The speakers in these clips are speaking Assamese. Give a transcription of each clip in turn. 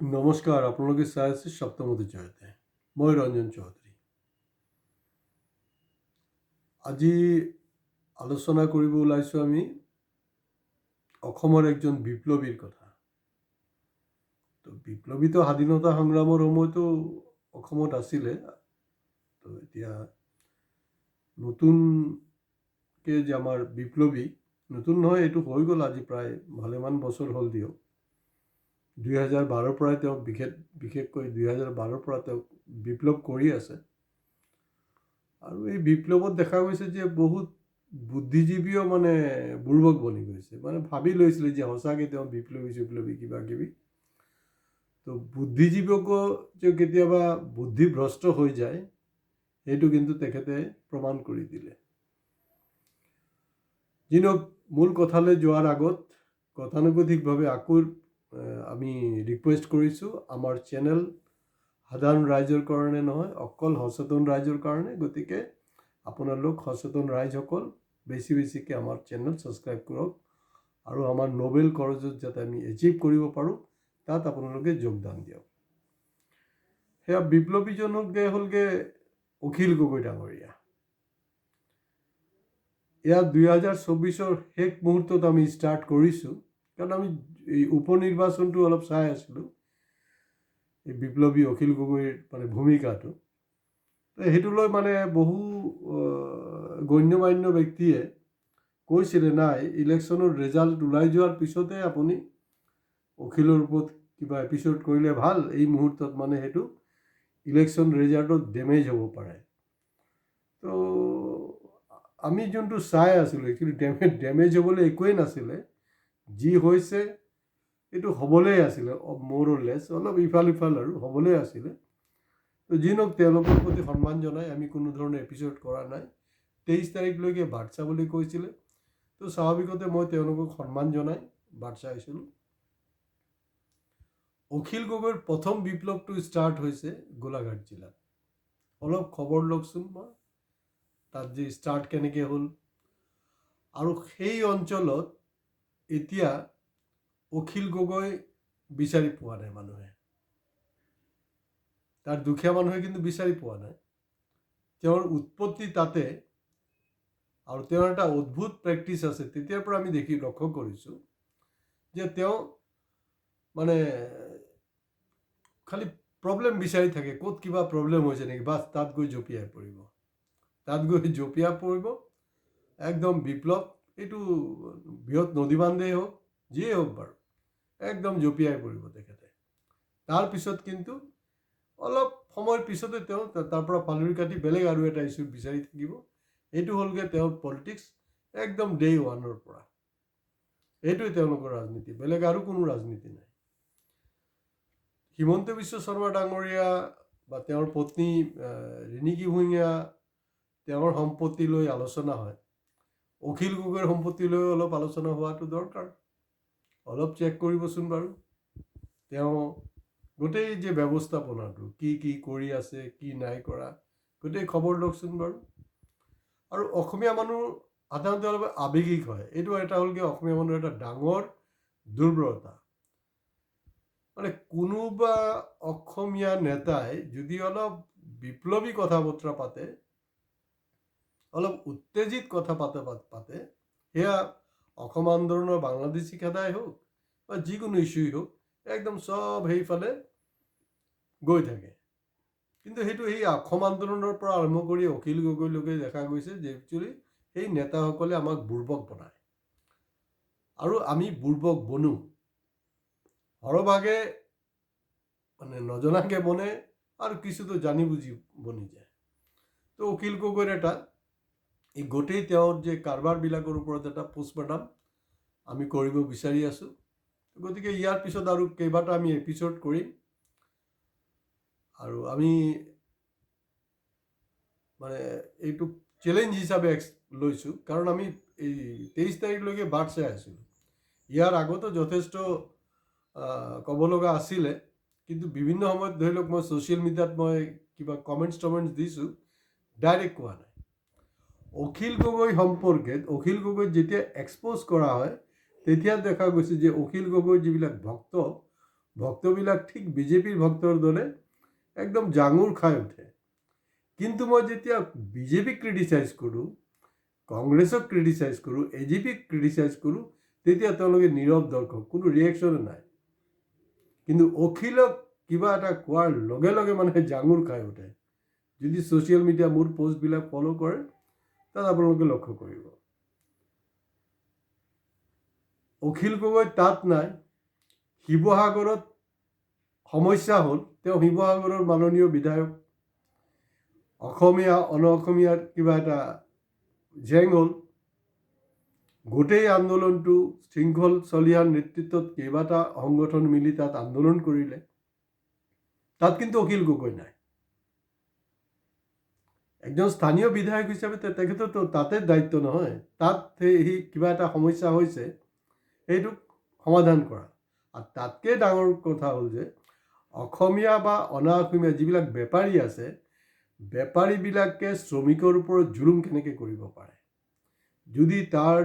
নমস্কাৰ, আপোনালোকে চাই আছে সপ্তম অধ্যায়তে। মই ৰঞ্জন চৌধুৰী। আজি আলোচনা কৰিব ওলাইছোঁ আমি অসমৰ একজন বিপ্লৱীৰ কথা। তো বিপ্লৱীতো স্বাধীনতা সংগ্ৰামৰ সময়তো অসমত আছিলে। তো এতিয়া নতুনকে যে আমাৰ বিপ্লৱী, নতুন নহয়, এইটো হৈ গ'ল আজি প্ৰায় ভালেমান বছৰ হ'ল দিয়ক। 2012 পৰাই তেওঁ বিশেষকৈ 2012 পৰা তেওঁ বিপ্লৱ কৰি আছে। আৰু এই বিপ্লৱত দেখা গৈছে যে বহুত বুদ্ধিজীৱীও মানে বুৰ্বক বনি গৈছে, মানে ভাবি লৈছিলে যে সঁচাকৈ তেওঁ বিপ্লৱী কিবা কিবি। তো বুদ্ধিজীৱীকো যে কেতিয়াবা বুদ্ধিভ্ৰষ্ট হৈ যায়, সেইটো কিন্তু তেখেতে প্ৰমাণ কৰি দিলে। যি নহওক, মূল কথালৈ যোৱাৰ আগত গতানুগতিকভাৱে আকৌ আমি ৰিকুৱেষ্ট কৰিছোঁ, আমাৰ চেনেল সাধাৰণ ৰাইজৰ কাৰণে নহয়, অকল সচেতন ৰাইজৰ কাৰণে। গতিকে আপোনালোক সচেতন ৰাইজসকল বেছিকৈ আমাৰ চেনেল ছাবস্ক্ৰাইব কৰক আৰু আমাৰ নোবেল কজত যাতে আমি এচিভ কৰিব পাৰোঁ, তাত আপোনালোকে যোগদান দিয়ক। সেয়া বিপ্লৱীজনকে হ'লগৈ অখিল গগৈ ডাঙৰীয়া। ইয়াত 2024 শেষ মুহূৰ্তত আমি ষ্টাৰ্ট কৰিছোঁ, কাৰণ আমি এই উপনিৰ্বাচনটো অলপ চাই আছিলোঁ, এই বিপ্লৱী অখিল গগৈৰ মানে ভূমিকাটো। সেইটো লৈ মানে বহু গণ্য মান্য ব্যক্তিয়ে কৈছিলে, নাই, ইলেকশ্যনৰ ৰিজাল্ট ওলাই যোৱাৰ পিছতে আপুনি অখিলৰ ওপৰত কিবা এপিছ'ড কৰিলে ভাল। এই মুহূৰ্তত মানে সেইটো ইলেকশ্যন ৰিজাল্টত ডেমেজ হ'ব পাৰে। তো আমি যোনটো চাই আছিলোঁ, একচুৱেলি ডেমেজ হ'বলৈ একোৱেই নাছিলে। যি হৈছে এইটো হ'বলেই আছিলে, মোৰ লেছ অলপ ইফাল সিফাল আৰু হ'বলেই আছিলে। তো যি নহওক, তেওঁলোকৰ প্ৰতি সন্মান জনাই আমি কোনো ধৰণৰ এপিছ'ড কৰা নাই। 23 তাৰিখলৈকে বাট চাবলৈ কৈছিলে, তো স্বাভাৱিকতে মই তেওঁলোকক সন্মান জনাই বাট চাইছিলোঁ। অখিল গগৈৰ প্ৰথম বিপ্লৱটো ষ্টাৰ্ট হৈছে গোলাঘাট জিলাত। অলপ খবৰ লওকচোন, মই তাত যে ষ্টাৰ্ট কেনেকৈ হ'ল। আৰু সেই অঞ্চলত এতিয়া অখিল গগৈ বিচাৰি পোৱা নাই মানুহে। তাৰ দুখীয়া মানুহে কিন্তু বিচাৰি পোৱা নাই। তেওঁৰ উৎপত্তি তাতে, আৰু তেওঁৰ এটা অদ্ভুত প্ৰেক্টিছ আছে। তেতিয়াৰ পৰা আমি লক্ষ্য কৰিছোঁ যে তেওঁ মানে খালি প্ৰব্লেম বিচাৰি থাকে, ক'ত কিবা প্ৰব্লেম হৈছে নেকি, বাছ তাত গৈ জঁপিয়াই পৰিব, একদম বিপ্লৱ। এইটো বৃহৎ নদী বান্ধেই হওক, যিয়েই হওক বাৰু, একদম জঁপিয়াই পৰিব তেখেতে। তাৰপিছত কিন্তু অলপ সময়ৰ পিছতে তেওঁ তাৰ পৰা ফালৰি কাটি বেলেগ আৰু এটা ইছ্যু বিচাৰি থাকিব। এইটো হ'লগৈ তেওঁৰ পলিটিক্স, একদম ডে ওৱানৰ পৰা। এইটোৱে তেওঁলোকৰ ৰাজনীতি, বেলেগ আৰু কোনো ৰাজনীতি নাই। হিমন্ত বিশ্ব শৰ্মা ডাঙৰীয়া বা তেওঁৰ পত্নী ৰিণিকী ভূঞা, তেওঁৰ সম্পত্তি লৈ আলোচনা হয়। অখিল গগৈৰ সম্পত্তি লৈ অলপ আলোচনা হোৱাটো দৰকাৰ। অলপ চেক কৰিবচোন বাৰু, তেওঁ গোটেই যে ব্যৱস্থাপনাটো কি কি কৰি আছে, কি নাই কৰা, গোটেই খবৰ লওকচোন বাৰু। আৰু অসমীয়া মানুহ সাধাৰণতে অলপ আৱেগিক হয়। এইটো এটা হ'লগৈ অসমীয়া মানুহৰ এটা ডাঙৰ দুৰ্বলতা। মানে কোনোবা অসমীয়া নেতাই যদি অলপ বিপ্লৱী কথা বতৰা পাতে, অলপ উত্তেজিত কথা পাতে, সেয়া অসম আন্দোলনৰ বাংলাদেশী খেদাই হওক বা যিকোনো ইছ্যুই হওক, একদম চব সেইফালে গৈ থাকে। কিন্তু সেইটো সেই অসম আন্দোলনৰ পৰা আৰম্ভ কৰি অখিল গগৈলৈকে দেখা গৈছে যে একচুৱেলি সেই নেতাসকলে আমাক বুৰ্বক বনায়, আৰু আমি বুৰ্বক বনো। সৰহভাগে মানে নজনাকে বনে, আৰু কিছুতো জানি বুজি বনি যায়। তো অখিল গগৈৰ এটা এই গোটেই তেওঁৰ যে কাৰবাৰবিলাকৰ ওপৰত এটা পোষ্টমৰ্টম আমি কৰিব বিচাৰি আছোঁ। গতিকে ইয়াৰ পিছত আৰু কেইবাটা আমি এপিছ'ড কৰিম, আৰু আমি মানে এইটো চেলেঞ্জ হিচাপে লৈছোঁ, কাৰণ আমি এই 23 তাৰিখলৈকে বাট চাই আছিলোঁ। ইয়াৰ আগতো যথেষ্ট ক'ব লগা আছিলে, কিন্তু বিভিন্ন সময়ত ধৰি লওক মই ছ'চিয়েল মিডিয়াত মই কিবা কমেণ্টছ দিছোঁ, ডাইৰেক্ট কোৱা নাই। অখিল গগৈ সম্পৰ্কে অখিল গগৈ যেতিয়া এক্সপ'জ কৰা হয়, তেতিয়া দেখা গৈছে যে অখিল গগৈৰ যিবিলাক ভক্ত, ভক্তবিলাক ঠিক বিজেপিৰ ভক্তৰ দৰে একদম জাঙুৰ খাই উঠে। কিন্তু মই যেতিয়া বিজেপিক ক্ৰিটিচাইজ কৰোঁ, কংগ্ৰেছক ক্ৰিটিচাইজ কৰোঁ, এজিপিক ক্ৰিটিচাইজ কৰোঁ, তেতিয়া তেওঁলোকে নীৰৱ দৰ্শক, কোনো ৰিয়েকশ্যনে নাই। কিন্তু অখিলক কিবা এটা কোৱাৰ লগে লগে মানে জাঙুৰ খাই উঠে। যদি ছ'চিয়েল মিডিয়া মোৰ পষ্টবিলাক ফ'ল' কৰে তাত আপোনালোকে লক্ষ্য কৰিব। অখিল গগৈ তাত নাই। শিৱসাগৰত সমস্যা হ'ল, তেওঁ শিৱসাগৰৰ মাননীয় বিধায়ক। অসমীয়া অসমীয়াৰ কিবা এটা জেং হ'ল। গোটেই আন্দোলনটো শৃংখল চলিহাৰ নেতৃত্বত কেইবাটা সংগঠন মিলি তাত আন্দোলন কৰিলে। তাত কিন্তু অখিল গগৈ নাই। একজন স্থানীয় বিধায়ক হিচাপে তেখেতৰতো তাতে দায়িত্ব নহয়, তাত সি কিবা এটা সমস্যা হৈছে সেইটোক সমাধান কৰা। আৰু তাতকৈ ডাঙৰ কথা হ'ল যে অসমীয়া বা অনা অসমীয়া যিবিলাক বেপাৰী আছে, বেপাৰীবিলাকে শ্ৰমিকৰ ওপৰত জুলুম কেনেকৈ কৰিব পাৰে। যদি তাৰ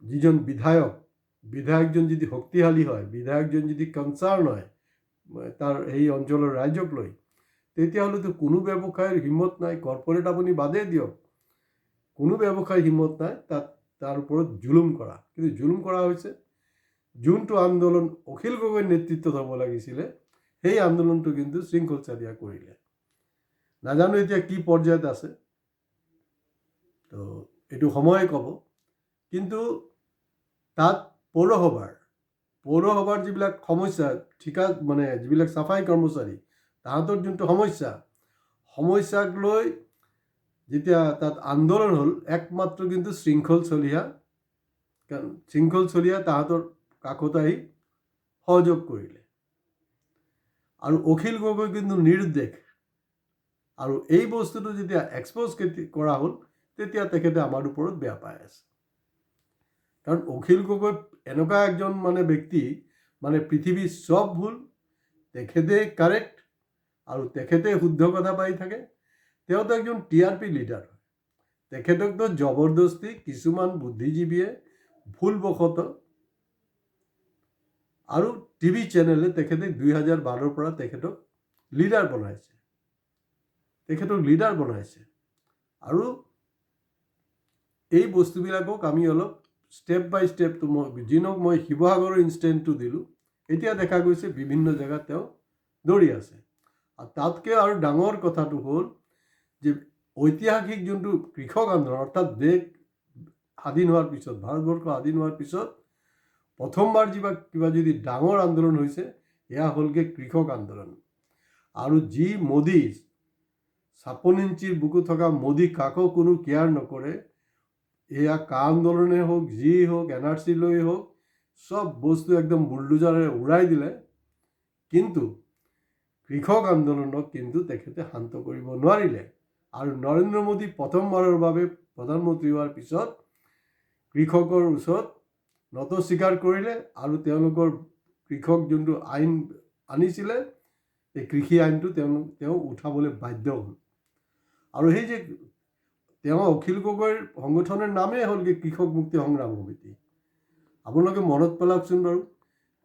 যিজন বিধায়কজন যদি শক্তিশালী হয়, বিধায়কজন যদি কনচাৰ্ণ হয় তাৰ এই অঞ্চলৰ ৰাইজক লৈ, তেতিয়াহ'লেতো কোনো ব্যৱসায়ৰ হিম্মত নাই। কৰ্পৰেট আপুনি বাদেই দিয়ক, কোনো ব্যৱসায়ৰ হিম্মত নাই তাত তাৰ ওপৰত জুলুম কৰা। কিন্তু জুলুম কৰা হৈছে। যোনটো আন্দোলন অখিল গগৈৰ নেতৃত্বত হ'ব লাগিছিলে, সেই আন্দোলনটো কিন্তু শৃংখল চালিয়া কৰিলে। নাজানো এতিয়া কি পৰ্যায়ত আছে, তো এইটো সময়ে ক'ব। কিন্তু তাত পৌৰসভাৰ যিবিলাক সমস্যা, মানে যিবিলাক চাফাই কৰ্মচাৰী, তাহাঁতৰ যোনটো সমস্যাক লৈ যেতিয়া তাত আন্দোলন হ'ল, একমাত্ৰ কিন্তু শৃংখল চলিহা তাহাঁতৰ কাষত আহি সহযোগ কৰিলে। আৰু অখিল গগৈ কিন্তু নিৰুদ্দেশ। আৰু এই বস্তুটো যেতিয়া এক্সপ'জ কৰা হ'ল, তেতিয়া তেখেতে আমাৰ ওপৰত বেয়া পাই আছে। কাৰণ অখিল গগৈ এনেকুৱা একজন মানে ব্যক্তি, মানে পৃথিৱীৰ চব ভুল তেখেতে কাৰেক্ট আৰু তেখেতে শুদ্ধ কথা পাই থাকে। তেওঁতো একজন TRP লিডাৰ হয়। তেখেতকতো জবৰদস্তি কিছুমান বুদ্ধিজীৱীয়ে ভুলবশতঃ আৰু টিভি চেনেলে তেখেতে 2012ৰ পৰা তেখেতক লিডাৰ বনাইছে। আৰু এই বস্তুবিলাকক আমি অলপ ষ্টেপ বাই ষ্টেপ, মই শিৱসাগৰৰ ইনষ্টেণ্টটো দিলোঁ। এতিয়া দেখা গৈছে বিভিন্ন জেগাত তেওঁ দৌৰি আছে। আৰু তাতকৈ আৰু ডাঙৰ কথাটো হ'ল যে ঐতিহাসিক যোনটো কৃষক আন্দোলন, অৰ্থাৎ দেশ স্বাধীন হোৱাৰ পিছত, ভাৰতবৰ্ষ স্বাধীন হোৱাৰ পিছত প্ৰথমবাৰ কিবা যদি ডাঙৰ আন্দোলন হৈছে, এয়া হ'লগৈ কৃষক আন্দোলন। আৰু যি মোদী 56 ইঞ্চিৰ বুকু থকা মোদী কাকো কোনো কেয়াৰ নকৰে। এয়া কা আন্দোলনে হোক, যি হোক, NRC লৈ হোক, চব বস্তু একদম বুলডোজাৰেৰে উৰাই দিলে। কিন্তু কৃষক আন্দোলনক কিন্তু তেখেতে শান্ত কৰিব নোৱাৰিলে। আৰু নৰেন্দ্ৰ মোদী প্ৰথমবাৰৰ বাবে প্ৰধানমন্ত্ৰী হোৱাৰ পিছত কৃষকৰ ওচৰত নত স্বীকাৰ কৰিলে। আৰু তেওঁলোকৰ কৃষক যোনটো আইন আনিছিলে, এই কৃষি আইনটো তেওঁ উঠাবলৈ বাধ্য হ'ল। আৰু সেই যে তেওঁ অখিল গগৈৰ সংগঠনৰ নামেই হ'লগৈ কৃষক মুক্তি সংগ্ৰাম সমিতি। আপোনালোকে মনত পেলাওকচোন বাৰু,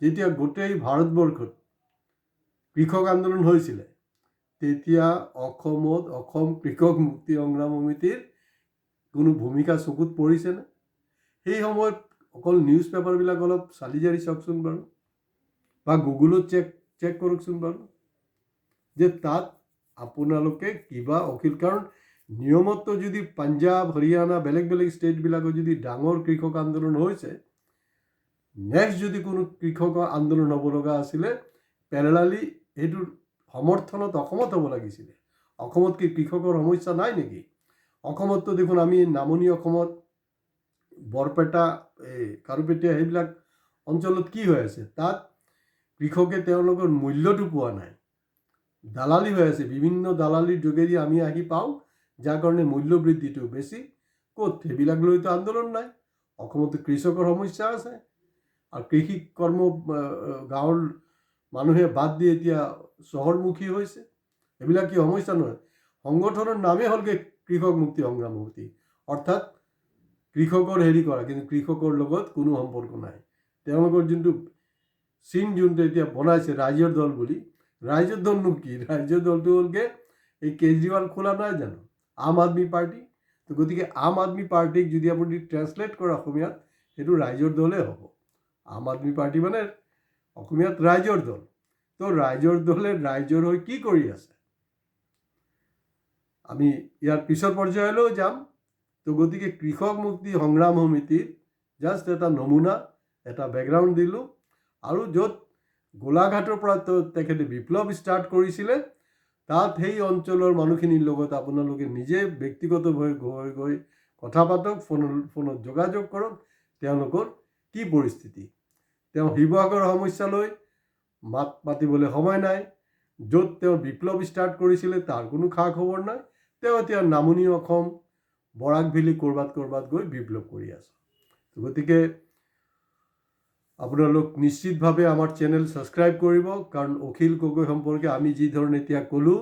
যেতিয়া গোটেই ভাৰতবৰ্ষত কৃষক আন্দোলন হৈছিলে, তেতিয়া অসম কৃষক মুক্তি সংগ্ৰাম সমিতিৰ কোনো ভূমিকা চকুত পৰিছেনে? সেই সময়ত অকল নিউজ পেপাৰবিলাক অলপ চালি জাৰি চাওকচোন বাৰু, বা গুগলত চেক কৰকচোন বাৰু, যে তাত আপোনালোকে কিবা কাৰণ নিয়মততো যদি পাঞ্জাৱ, হৰিয়ানা, বেলেগ ষ্টেটবিলাকত যদি ডাঙৰ কৃষক আন্দোলন হৈছে, নেক্সট যদি কোনো কৃষক আন্দোলন হ'ব লগা আছিলে, পেৰেলালি সেইটোৰ সমৰ্থনত অসমত হ'ব লাগিছিলে। অসমত কি কৃষকৰ সমস্যা নাই নেকি? অসমততো দেখোন আমি নামনি অসমত বৰপেটা, কাৰুপেটীয়া সেইবিলাক অঞ্চলত কি হৈ আছে, তাত কৃষকে তেওঁলোকৰ মূল্যটো পোৱা নাই, দালালি হৈ আছে। বিভিন্ন দালালিৰ যোগেদি আমি আহি পাওঁ, যাৰ কাৰণে মূল্য বৃদ্ধিটো বেছি। ক'ত সেইবিলাক লৈতো আন্দোলন নাই। অসমতো কৃষকৰ সমস্যা আছে। আৰু কৃষি কৰ্ম গাঁৱৰ মানুহে বাদ দি এতিয়া চহৰমুখী হৈছে। এইবিলাক কি সমস্যা নহয়? সংগঠনৰ নামেই হ'লগৈ কৃষক মুক্তি সংগ্ৰাম সমিতি, অৰ্থাৎ কৃষকৰ হেৰি কৰা, কিন্তু কৃষকৰ লগত কোনো সম্পৰ্ক নাই। তেওঁলোকৰ যোনটো চিন যোনটো এতিয়া বনাইছে ৰাইজৰ দল বুলি, ৰাইজৰ দলনো কি? ৰাইজৰ দলটো হ'লগৈ এই কেজৰিৱাল খোলা নাই জানো, আম আদমি পাৰ্টি। তো গতিকে আম আদমি পাৰ্টিক যদি আপুনি ট্ৰেন্সলেট কৰে অসমীয়াত, সেইটো ৰাইজৰ দলেই হ'ব। আম আদমি পাৰ্টি মানে অসমীয়াত ৰাইজৰ দল। তো ৰাইজৰ দলে ৰাইজৰ হৈ কি কৰি আছে আমি ইয়াৰ পিছৰ পৰ্যায়লৈও যাম। তো গতিকে কৃষক মুক্তি সংগ্ৰাম সমিতিৰ জাষ্ট এটা নমুনা, এটা বেকগ্ৰাউণ্ড দিলোঁ। আৰু য'ত গোলাঘাটৰ পৰা তেখেতে বিপ্লৱ ষ্টাৰ্ট কৰিছিলে, তাত সেই অঞ্চলৰ মানুহখিনিৰ লগত আপোনালোকে নিজে ব্যক্তিগতভাৱে গৈ কথা পাতক, ফোনত যোগাযোগ কৰক, তেওঁলোকৰ কি পৰিস্থিতি। তেওঁ শিৱসাগৰৰ সমস্যালৈ মাত মাতিবলৈ সময় নাই। য'ত তেওঁ বিপ্লৱ ষ্টাৰ্ট কৰিছিলে তাৰ কোনো খা খবৰ নাই। তেওঁ এতিয়া নামনি অসম, বৰাক ভেলী ক'ৰবাত গৈ বিপ্লৱ কৰি আছে। গতিকে আপোনালোক নিশ্চিতভাৱে আমাৰ চেনেল ছাবস্ক্ৰাইব কৰিব, কাৰণ অখিল গগৈ সম্পৰ্কে আমি যি ধৰণে এতিয়া ক'লোঁ,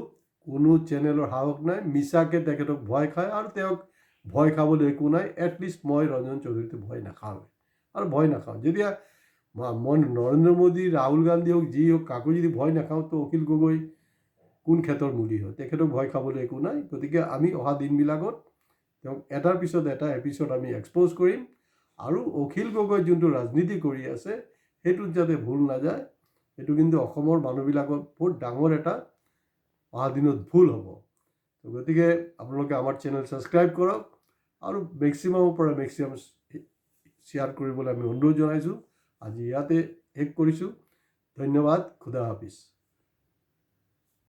কোনো চেনেলৰ সাহস নাই। মিছাকৈ তেখেতক ভয় খায়, আৰু তেওঁক ভয় খাবলৈ একো নাই। এটলিষ্ট মই ৰঞ্জন চৌধুৰীটো ভয় নাখাওঁ, আৰু ভয় নাখাওঁ। যেতিয়া মই নৰেন্দ্ৰ মোদী, ৰাহুল গান্ধী হওক, যি হওক, কাকো যদি ভয় নাখাওঁ, তো অখিল গগৈ কোন ক্ষেত্ৰৰ মূলি হয়? তেখেতক ভয় খাবলৈ একো নাই। গতিকে আমি অহা দিনবিলাকত তেওঁক এটাৰ পিছত এটা এপিছড আমি এক্সপ'জ কৰিম। আৰু অখিল গগৈ যোনটো ৰাজনীতি কৰি আছে, সেইটোত যাতে ভুল নাযায়, সেইটো কিন্তু অসমৰ মানুহবিলাকৰ বহুত ডাঙৰ এটা অহা দিনত ভুল হ'ব। গতিকে আপোনালোকে আমাৰ চেনেল ছাবস্ক্ৰাইব কৰক, আৰু মেক্সিমামৰ পৰা মেক্সিমাম শ্বেয়াৰ কৰিবলৈ আমি অনুৰোধ জনাইছোঁ। আজি ইয়াতে শেষ কৰিছোঁ। ধন্যবাদ। খুদা হাফিজ।